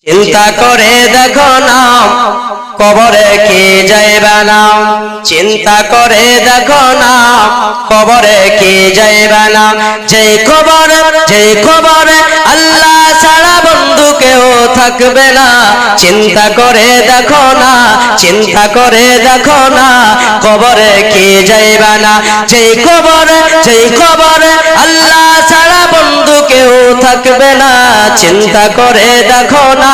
চিন্তা করে দেখো না কবরে কে যাইবা না, চিন্তা করে দেখো না কবরে কে যাইবা না। যেই খবরে আল্লাহ ছাড়া বন্ধু কেউ থাকবে না। চিন্তা করে দেখো না, চিন্তা করে দেখো না কবরে কে যাইবা না। যেই খবরে আল্লাহ ছাড়া বন্ধু কেউ থাকবে না। চিন্তা করে দেখো না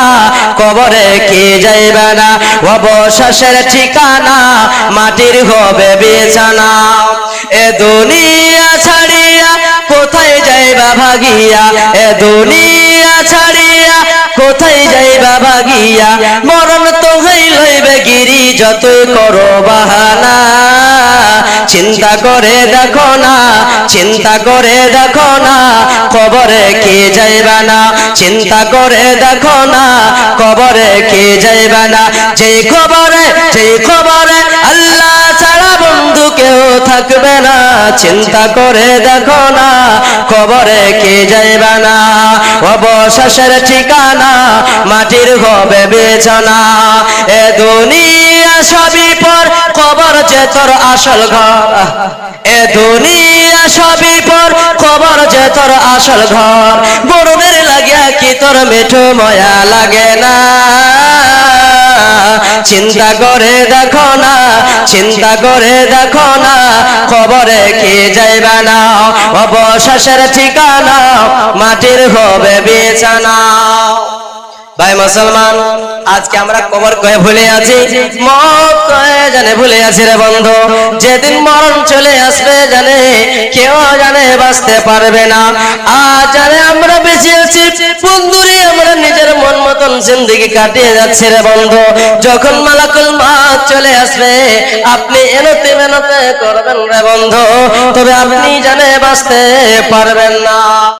কবরে কে যাইবা না। অবশেষের ঠিকানা মাটির হবে বিছানা। এ দুনিয়া ছাড়িয়া কোথায় যাইবা ভাগিয়া, এ দুনিয়া ছাড়িয়া কোথায় যাইবা ভাগিয়া। মরণ তো হইলইবে গিরি যতই করো বাহানা। চিন্তা করে দেখো না, চিন্তা করে দেখো না কবরে কে যাইবা না। চিন্তা করে দেখো না কবরে কে যাইবা না। যেই খবরে আল্লাহ ছাড়া বন্ধু কেউ থাকবে না। চিন্তা করে দেখো না কবরে কে যাইবা না। অবশেষের ঠিকানা মাটির হবে বিছানা। এ দুনিয়া সবই পর কবর যে তোর আসল ঘর। এ দুনিয়া সবই পর কবর যে তোর আসল ঘর। বড়দের লাগিয়া কি তোর মিঠু ময়া লাগে না। চিন্তা করে দেখো না, চিন্তা করে দেখো না কবরে কে যাইবা না। অবশেষের ঠিকানা মাটির হবে বিছানা। ভাই মুসলমান, আজকে আমরা কবর কয়ে ভুলে আছি, মত কয়ে জানে ভুলে আছি রে বন্ধু। যেদিন মরণ চলে আসবে জানে কেউ জানে বাঁচতে পারবে না। আজ জানে আমরা বেঁচে আছি বন্ধুরে, আমরা নিজের মন মতন জিন্দেগি কাটিয়ে যাচ্ছে রে বন্ধু। যখন মালাকুল মউত চলে আসবে আপনি এনতে মেনতে করবেন রে বন্ধু, তবে আপনি জানে বাঁচতে পারবেন না।